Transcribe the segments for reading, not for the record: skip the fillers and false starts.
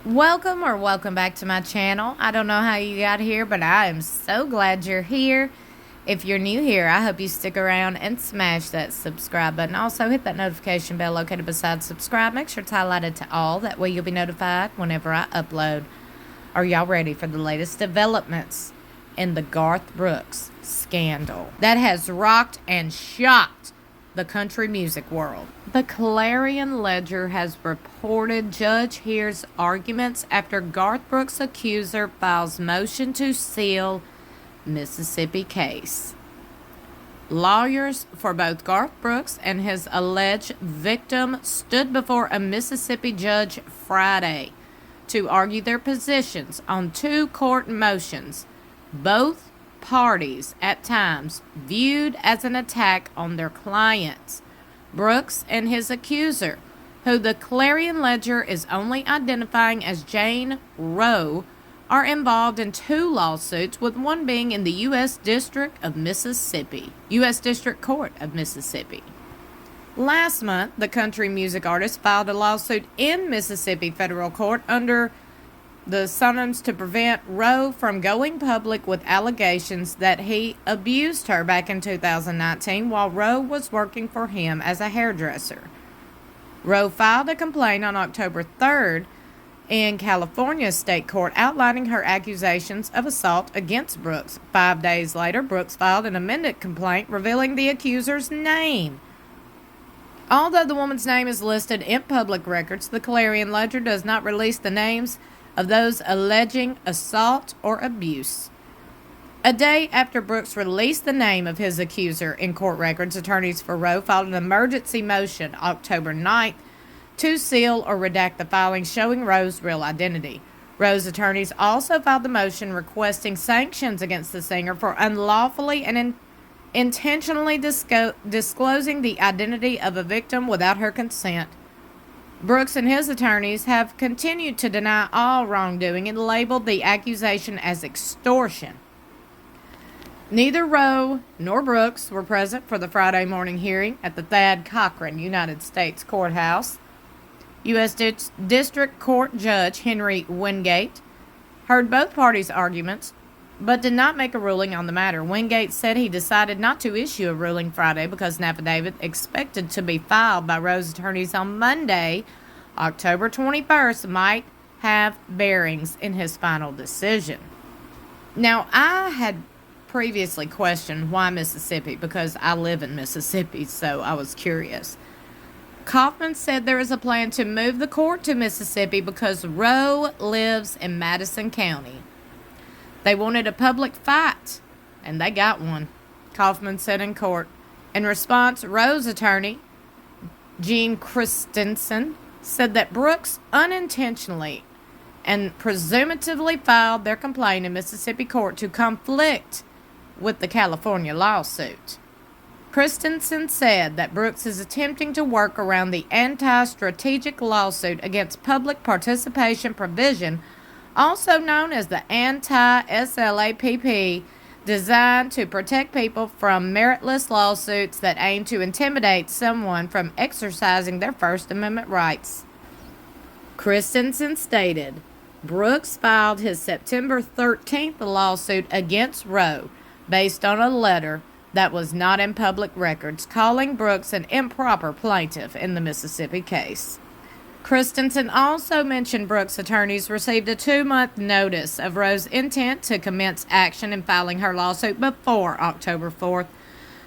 Welcome back to my channel. I don't know how you got here, but I am so glad you're here. If you're new here, I hope you stick around and smash that subscribe button. Also, hit that notification bell located beside subscribe. Make sure it's highlighted to all. That way you'll be notified whenever I upload. Are y'all ready for the latest developments in the Garth Brooks scandal that has rocked and shocked the country music world? The Clarion Ledger has reported judge hears arguments after Garth Brooks' accuser files motion to seal Mississippi case. Lawyers for both Garth Brooks and his alleged victim stood before a Mississippi judge Friday to argue their positions on two court motions, both parties at times viewed as an attack on their clients. Brooks and his accuser, who the Clarion Ledger is only identifying as Jane Roe, are involved in two lawsuits, with one being in the U.S. District Court of Mississippi. Last month, the country music artist filed a lawsuit in Mississippi federal court under the summons to prevent Roe from going public with allegations that he abused her back in 2019 while Roe was working for him as a hairdresser. Roe filed a complaint on October 3rd in California state court outlining her accusations of assault against Brooks. 5 days later, Brooks filed an amended complaint revealing the accuser's name. Although the woman's name is listed in public records, the Clarion Ledger does not release the names of those alleging assault or abuse. A day after Brooks released the name of his accuser in court records, attorneys for Roe filed an emergency motion October 9th to seal or redact the filing showing Roe's real identity. Roe's attorneys also filed the motion requesting sanctions against the singer for unlawfully and intentionally disclosing the identity of a victim without her consent. Brooks and his attorneys have continued to deny all wrongdoing and labeled the accusation as extortion. Neither Roe nor Brooks were present for the Friday morning hearing at the Thad Cochran United States Courthouse. U.S. District Court Judge Henry Wingate heard both parties' arguments, but did not make a ruling on the matter. Wingate said he decided not to issue a ruling Friday because an affidavit expected to be filed by Roe's attorneys on Monday, October 21st, might have bearings in his final decision. Now, I had previously questioned why Mississippi, because I live in Mississippi, so I was curious. Kaufman said there is a plan to move the court to Mississippi because Roe lives in Madison County. They wanted a public fight, and they got one, Kaufman said in court. In response, Roe's attorney, Gene Christensen, said that Brooks unintentionally and presumptively filed their complaint in Mississippi court to conflict with the California lawsuit. Christensen said that Brooks is attempting to work around the anti-strategic lawsuit against public participation provision, also known as the anti-SLAPP, designed to protect people from meritless lawsuits that aim to intimidate someone from exercising their First Amendment rights. Christensen stated, Brooks filed his September 13th lawsuit against Roe based on a letter that was not in public records, calling Brooks an improper plaintiff in the Mississippi case. Christensen also mentioned Brooks' attorneys received a 2-month notice of Roe's intent to commence action in filing her lawsuit before October 4th.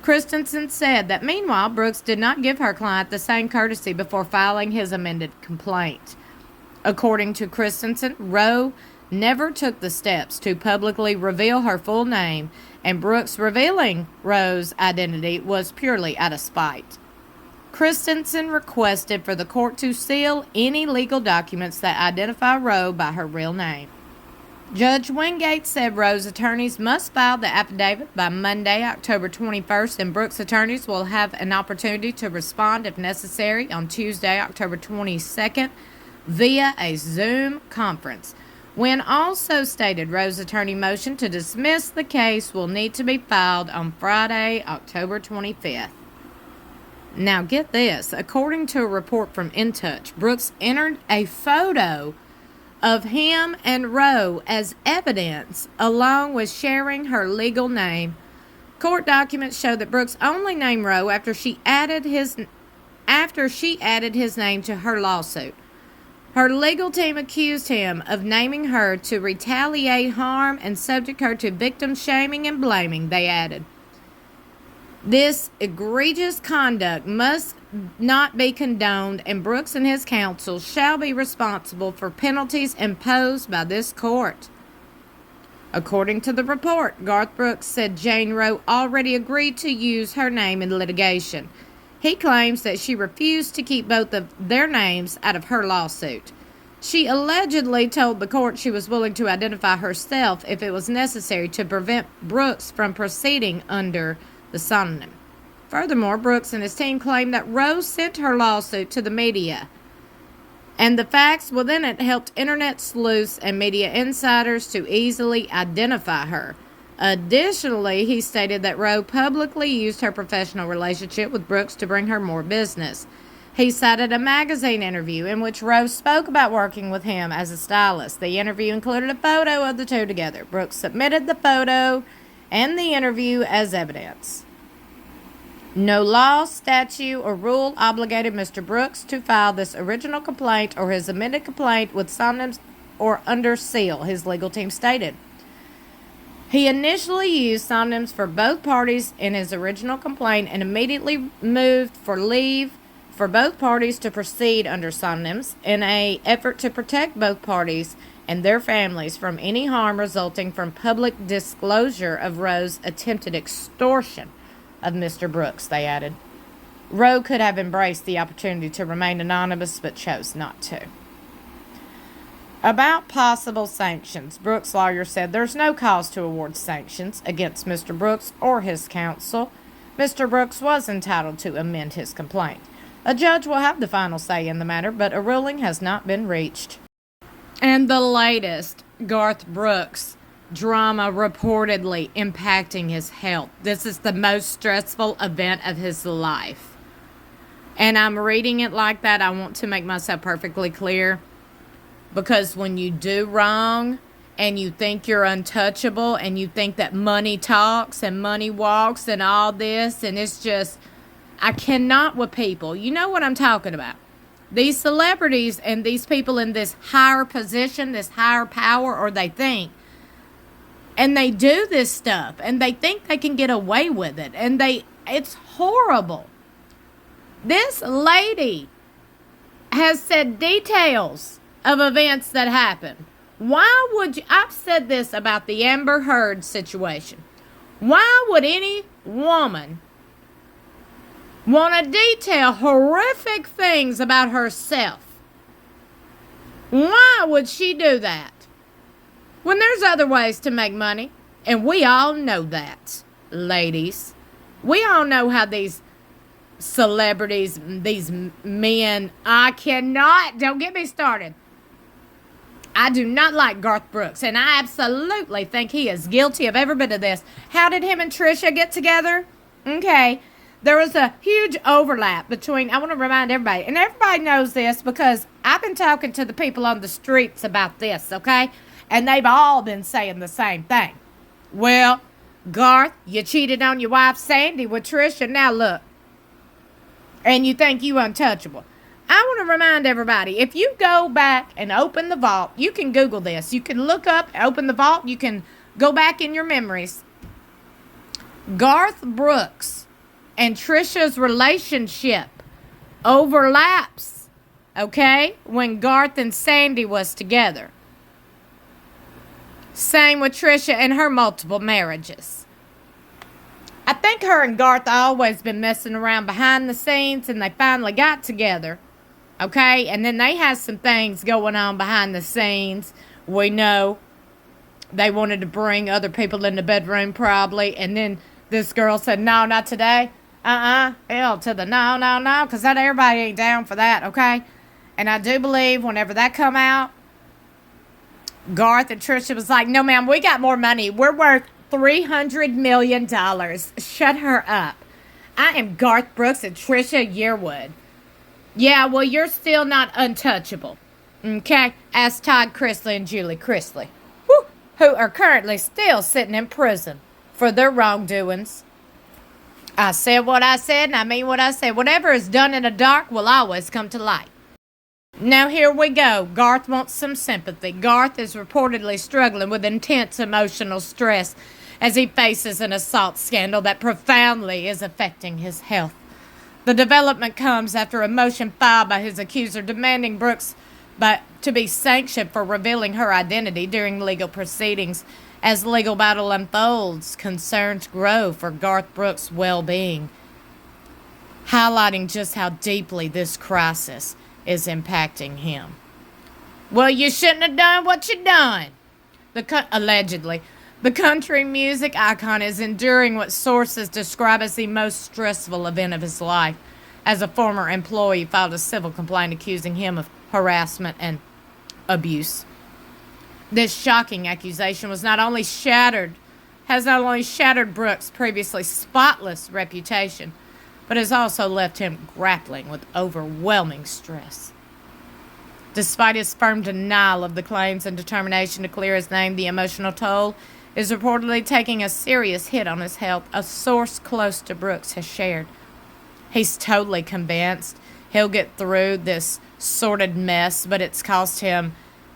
Christensen said that meanwhile, Brooks did not give her client the same courtesy before filing his amended complaint. According to Christensen, Roe never took the steps to publicly reveal her full name, and Brooks revealing Roe's identity was purely out of spite. Christensen requested for the court to seal any legal documents that identify Roe by her real name. Judge Wingate said Roe's attorneys must file the affidavit by Monday, October 21st, and Brooks' attorneys will have an opportunity to respond if necessary on Tuesday, October 22nd, via a Zoom conference. Wynn also stated Roe's attorney motion to dismiss the case will need to be filed on Friday, October 25th. Now get this, according to a report from In Touch, Brooks entered a photo of him and Roe as evidence, along with sharing her legal name. Court documents show that Brooks only named Roe after she added his name to her lawsuit. Her legal team accused him of naming her to retaliate harm and subject her to victim shaming and blaming, they added. This egregious conduct must not be condoned, and Brooks and his counsel shall be responsible for penalties imposed by this court. According to the report, Garth Brooks said Jane Roe already agreed to use her name in litigation. He claims that she refused to keep both of their names out of her lawsuit. She allegedly told the court she was willing to identify herself if it was necessary to prevent Brooks from proceeding under the pseudonym. Furthermore, Brooks and his team claim that Roe sent her lawsuit to the media, and the facts within it helped internet sleuths and media insiders to easily identify her. Additionally, he stated that Roe publicly used her professional relationship with Brooks to bring her more business. He cited a magazine interview in which Roe spoke about working with him as a stylist. The interview included a photo of the two together. Brooks submitted the photo and the interview as evidence. No law, statute, or rule obligated Mr. Brooks to file this original complaint or his amended complaint with pseudonyms or under seal, his legal team stated. He initially used pseudonyms for both parties in his original complaint and immediately moved for leave for both parties to proceed under pseudonyms in an effort to protect both parties and their families from any harm resulting from public disclosure of Roe's attempted extortion of Mr. Brooks, they added. Roe could have embraced the opportunity to remain anonymous but chose not to. About possible sanctions, Brooks' lawyer said there's no cause to award sanctions against Mr. Brooks or his counsel. Mr. Brooks was entitled to amend his complaint. A judge will have the final say in the matter, but a ruling has not been reached. And the latest, Garth Brooks drama reportedly impacting his health. This is the most stressful event of his life. And I'm reading it like that. I want to make myself perfectly clear. Because when you do wrong and you think you're untouchable and you think that money talks and money walks and all this, and it's just, I cannot with people. You know what I'm talking about. These celebrities and these people in this higher position, this higher power, or they think, and they do this stuff and they think they can get away with it, and it's horrible. This lady has said details of events that happen. Why would you, I've said this about the Amber Heard situation. Why would any woman want to detail horrific things about herself? Why would she do that? When there's other ways to make money, and we all know that, ladies. We all know how these celebrities, these men, don't get me started. I do not like Garth Brooks, and I absolutely think he is guilty of every bit of this. How did him and Trisha get together? Okay, there was a huge overlap between, I want to remind everybody, and everybody knows this because I've been talking to the people on the streets about this, okay? And they've all been saying the same thing. Well, Garth, you cheated on your wife Sandy with Trisha, now look. And you think you untouchable. I want to remind everybody, if you go back and open the vault, you can Google this. You can look up, open the vault. You can go back in your memories. Garth Brooks and Trisha's relationship overlaps, okay, when Garth and Sandy was together. Same with Trisha and her multiple marriages. I think her and Garth always been messing around behind the scenes, and they finally got together. Okay, and then they had some things going on behind the scenes. We know they wanted to bring other people in the bedroom probably. And then this girl said, no, not today. Hell to the no, because that everybody ain't down for that, okay? And I do believe whenever that come out, Garth and Trisha was like, no, ma'am, we got more money. We're worth $300 million. Shut her up. I am Garth Brooks and Trisha Yearwood. Yeah, well, you're still not untouchable. Okay, as Todd Chrisley and Julie Chrisley, who are currently still sitting in prison for their wrongdoings. I said what I said, and I mean what I said. Whatever is done in the dark will always come to light. Now here we go. Garth wants some sympathy. Garth is reportedly struggling with intense emotional stress as he faces an assault scandal that profoundly is affecting his health. The development comes after a motion filed by his accuser demanding Brooks to be sanctioned for revealing her identity during legal proceedings. As the legal battle unfolds, concerns grow for Garth Brooks' well-being, highlighting just how deeply this crisis is impacting him. Well, you shouldn't have done what you done. Allegedly. The country music icon is enduring what sources describe as the most stressful event of his life, as a former employee filed a civil complaint accusing him of harassment and abuse. This shocking accusation has not only shattered Brooks' previously spotless reputation, but has also left him grappling with overwhelming stress. Despite his firm denial of the claims and determination to clear his name, the emotional toll is reportedly taking a serious hit on his health, a source close to Brooks has shared. He's totally convinced he'll get through this sordid mess, but it's caused him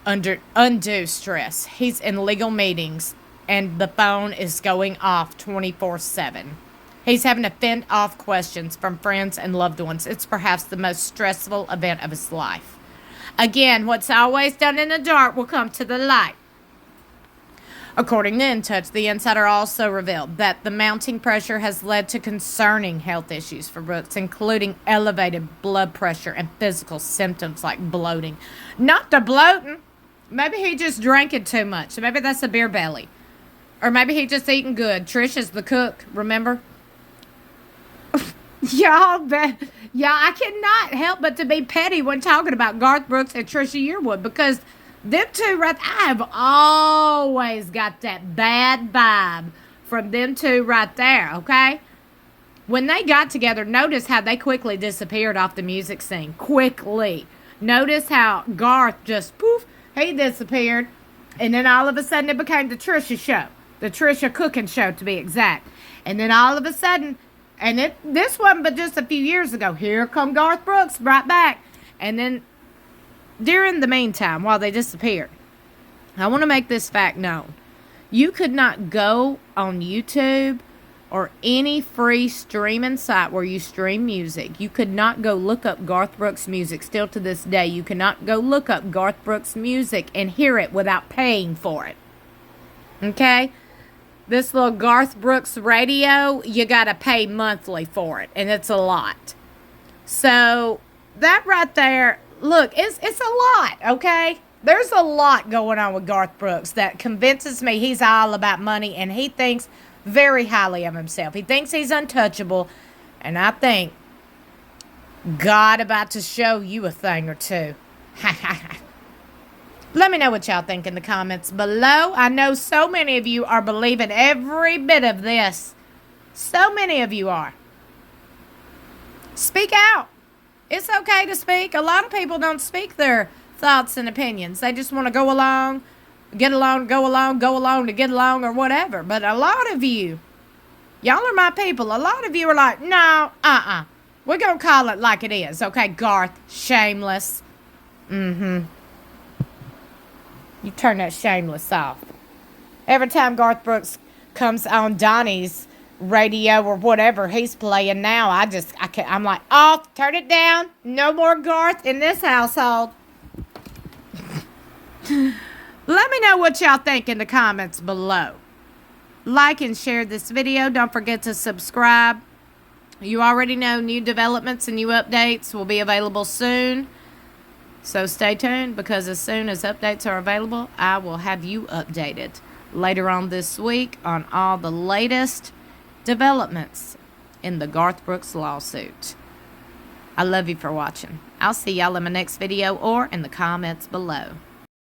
undue stress. He's in legal meetings, and the phone is going off 24/7. He's having to fend off questions from friends and loved ones. It's perhaps the most stressful event of his life. Again, what's always done in the dark will come to the light. According to In Touch, the insider also revealed that the mounting pressure has led to concerning health issues for Brooks, including elevated blood pressure and physical symptoms like bloating. Not the bloating. Maybe he just drank it too much. Maybe that's a beer belly. Or maybe he just eating good. Trish is the cook, remember? Y'all, I cannot help but to be petty when talking about Garth Brooks and Trisha Yearwood, because them two I have always got that bad vibe from them two right there, okay? When they got together, notice how they quickly disappeared off the music scene. Quickly. Notice how Garth just, poof, he disappeared. And then all of a sudden it became the Trisha show. The Trisha cooking show, to be exact. And then all of a sudden, this wasn't but just a few years ago, here come Garth Brooks right back. And then during the meantime, while they disappeared, I want to make this fact known. You could not go on YouTube or any free streaming site where you stream music. You could not go look up Garth Brooks music. Still to this day, you cannot go look up Garth Brooks music and hear it without paying for it. Okay? This little Garth Brooks radio, you got to pay monthly for it, and it's a lot. So, that right there, look, it's a lot, okay? There's a lot going on with Garth Brooks that convinces me he's all about money, and he thinks very highly of himself. He thinks he's untouchable, and I think God about to show you a thing or two. Let me know what y'all think in the comments below. I know so many of you are believing every bit of this. So many of you are. Speak out. It's okay to speak. A lot of people don't speak their thoughts and opinions. They just want to go along, get along, go along to get along or whatever. But a lot of you, y'all are my people. A lot of you are like, no, we're going to call it like it is. Okay, Garth, shameless. You turn that shameless off. Every time Garth Brooks comes on Donnie's radio or whatever he's playing now, I'm like, off, turn it down. No more Garth in this household. Let me know what y'all think in the comments below. Like and share this video. Don't forget to subscribe. You already know new developments and new updates will be available soon. So stay tuned, because as soon as updates are available, I will have you updated later on this week on all the latest developments in the Garth Brooks lawsuit. I love you for watching. I'll see y'all in my next video or in the comments below.